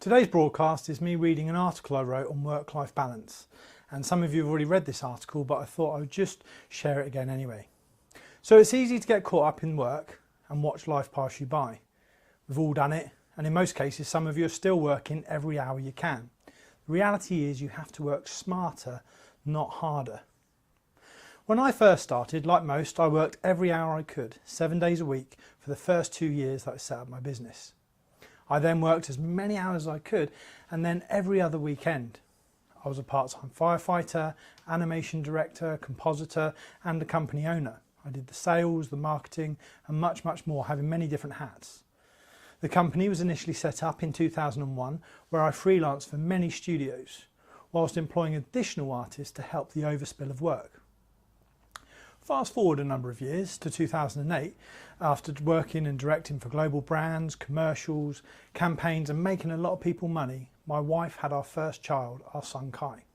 Today's broadcast is me reading an article I wrote on work-life balance, and some of you have already read this article, but I thought I would just share it again anyway. So it's easy to get caught up in work and watch life pass you by. We've all done it, and in most cases some of you are still working every hour you can. The reality is you have to work smarter, not harder. When I first started, like most, I worked every hour I could, 7 days a week, for the first 2 years that I set up my business. I then worked as many hours as I could, and then every other weekend. I was a part-time firefighter, animation director, compositor, and a company owner. I did the sales, the marketing, and much more, having many different hats. The company was initially set up in 2001, where I freelanced for many studios, whilst employing additional artists to help the overspill of work. Fast forward a number of years to 2008, after working and directing for global brands, commercials, campaigns and making a lot of people money, my wife had our first child, our son Kai.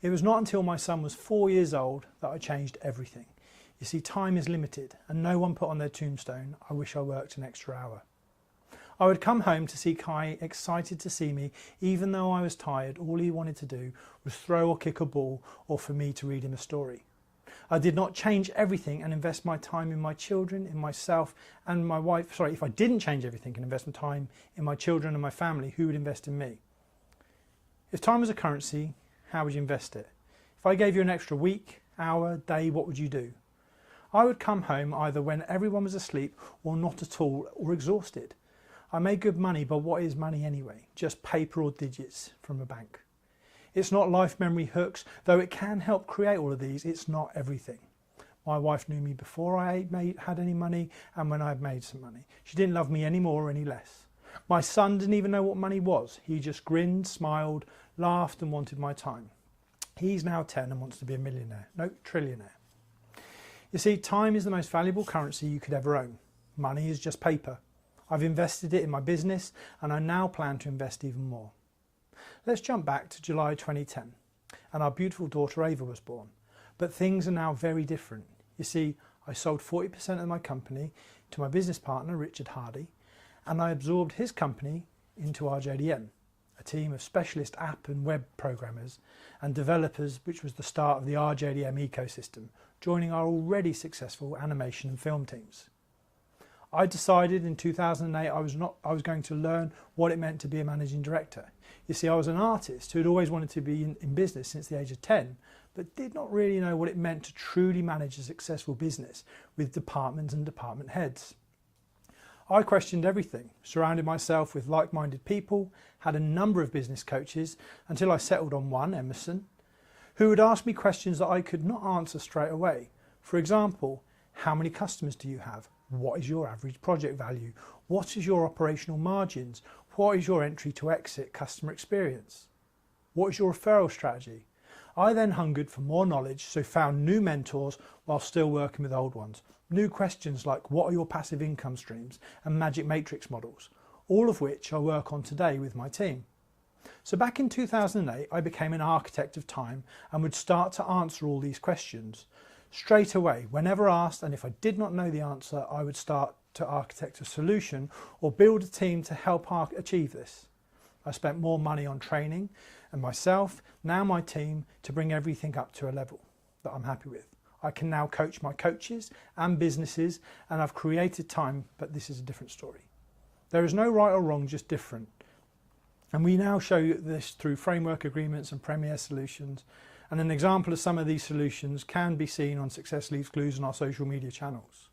It was not until my son was 4 years old that I changed everything. You see, time is limited and no one put on their tombstone, "I wish I worked an extra hour." I would come home to see Kai excited to see me, even though I was tired. All he wanted to do was throw or kick a ball or for me to read him a story. I did not change everything and invest my time in my children, in myself and my wife. Sorry, if I didn't change everything and invest my time in my children and my family, who would invest in me? If time was a currency, how would you invest it? If I gave you an extra week, hour, day, what would you do? I would come home either when everyone was asleep or not at all, or exhausted. I made good money, but what is money anyway? Just paper or digits from a bank. It's not life memory hooks, though it can help create all of these. It's not everything. My wife knew me before I had any money and when I had made some money. She didn't love me any more or any less. My son didn't even know what money was. He just grinned, smiled, laughed and wanted my time. He's now 10 and wants to be a millionaire, no, trillionaire. You see, time is the most valuable currency you could ever own. Money is just paper. I've invested it in my business and I now plan to invest even more. Let's jump back to July 2010 and our beautiful daughter Ava was born. But things are now very different. You see, I sold 40% of my company to my business partner Richard Hardy, and I absorbed his company into RJDM, a team of specialist app and web programmers and developers, which was the start of the RJDM ecosystem, joining our already successful animation and film teams. I decided in 2008 I was going to learn what it meant to be a managing director. You see, I was an artist who had always wanted to be in business since the age of 10, but did not really know what it meant to truly manage a successful business with departments and department heads. I questioned everything, surrounded myself with like-minded people, had a number of business coaches until I settled on one, Emerson, who would ask me questions that I could not answer straight away. For example, how many customers do you have? What is your average project value? What is your operational margins? What is your entry to exit customer experience? What is your referral strategy? I then hungered for more knowledge, so found new mentors while still working with old ones. New questions like what are your passive income streams and magic matrix models, all of which I work on today with my team. So back in 2008, I became an architect of time and would start to answer all these questions. Straight away, whenever asked, and if I did not know the answer, I would start to architect a solution or build a team to help achieve this. I spent more money on training and myself, now my team, to bring everything up to a level that I'm happy with. I can now coach my coaches and businesses, and I've created time, but this is a different story. There is no right or wrong, just different. And we now show you this through framework agreements and Premier solutions. And an example of some of these solutions can be seen on Success Leaves Clues on our social media channels.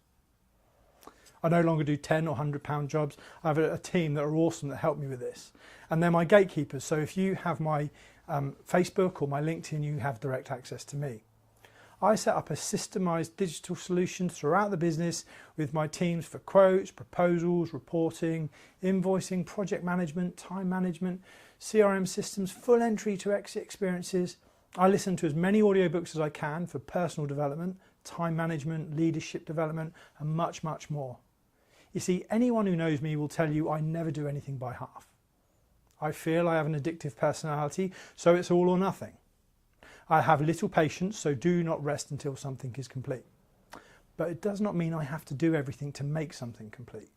I no longer do 10 or £100 jobs. I have a team that are awesome that help me with this. And they're my gatekeepers. So if you have my Facebook or my LinkedIn, you have direct access to me. I set up a systemized digital solution throughout the business with my teams for quotes, proposals, reporting, invoicing, project management, time management, CRM systems, full entry to exit experiences. I listen to as many audiobooks as I can for personal development, time management, leadership development, and much more. You see, anyone who knows me will tell you I never do anything by half. I feel I have an addictive personality, so it's all or nothing. I have little patience, so do not rest until something is complete. But it does not mean I have to do everything to make something complete.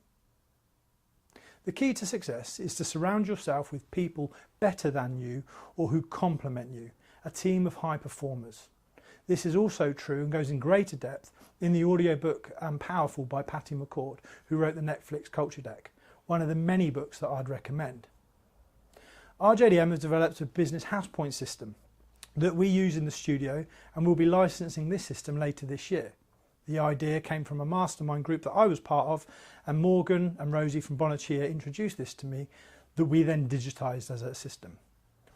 The key to success is to surround yourself with people better than you or who complement you, a team of high performers. This is also true and goes in greater depth in the audiobook Powerful by Patty McCord, who wrote the Netflix Culture Deck, one of the many books that I'd recommend. RJDM has developed a business house point system that we use in the studio, and we'll be licensing this system later this year. The idea came from a mastermind group that I was part of, and Morgan and Rosie from Bonachia introduced this to me, that we then digitised as a system.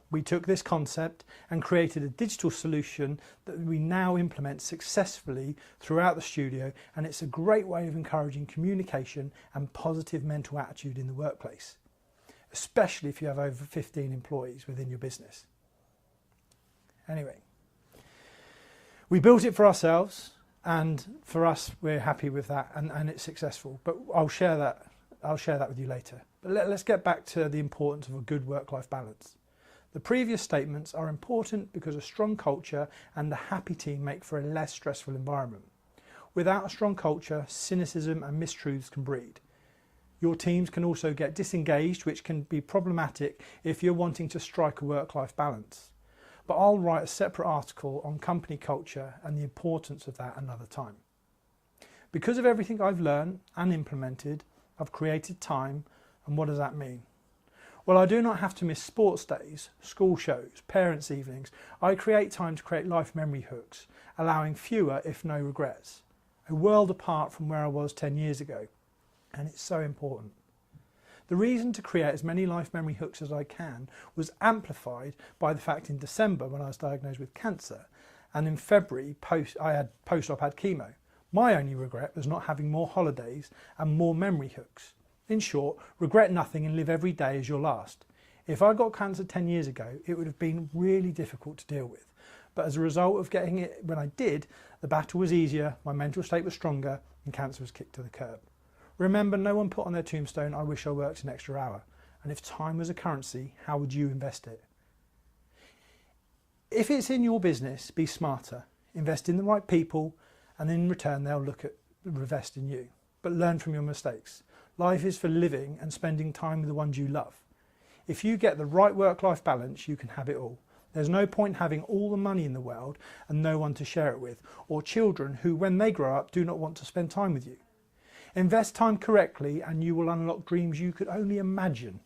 We took this concept and created a digital solution that we now implement successfully throughout the studio, and it's a great way of encouraging communication and positive mental attitude in the workplace, especially if you have over 15 employees within your business. Anyway, we built it for ourselves, and for us we're happy with that, and it's successful, but I'll share that with you later. But let's get back to the importance of a good work-life balance. The previous statements are important because a strong culture and a happy team make for a less stressful environment. Without a strong culture, cynicism and mistruths can breed. Your teams can also get disengaged, which can be problematic if you're wanting to strike a work-life balance. But I'll write a separate article on company culture and the importance of that another time. Because of everything I've learned and implemented, I've created time, and what does that mean? Well, I do not have to miss sports days, school shows, parents' evenings. I create time to create life memory hooks, allowing fewer, if no regrets. A world apart from where I was 10 years ago, and it's so important. The reason to create as many life memory hooks as I can was amplified by the fact in December, when I was diagnosed with cancer, and in February I had post-op had chemo. My only regret was not having more holidays and more memory hooks. In short, regret nothing and live every day as your last. If I got cancer 10 years ago, it would have been really difficult to deal with. But as a result of getting it when I did, the battle was easier, my mental state was stronger, and cancer was kicked to the curb. Remember, no one put on their tombstone, "I wish I worked an extra hour." And if time was a currency, how would you invest it? If it's in your business, be smarter. Invest in the right people, and in return they'll invest in you. But learn from your mistakes. Life is for living and spending time with the ones you love. If you get the right work-life balance, you can have it all. There's no point having all the money in the world and no one to share it with, or children who, when they grow up, do not want to spend time with you. Invest time correctly and you will unlock dreams you could only imagine.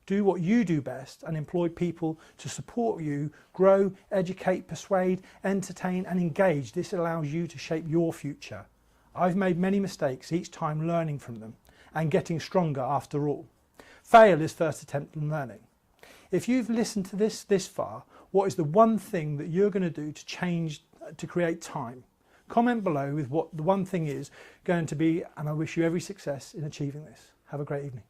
Do what you do best and employ people to support you, grow, educate, persuade, entertain and engage. This allows you to shape your future. I've made many mistakes, each time learning from them and getting stronger after all. Fail is first attempt in learning. If you've listened to this far, what is the one thing that you're going to do to create time? Comment below with what the one thing is going to be, and I wish you every success in achieving this. Have a great evening.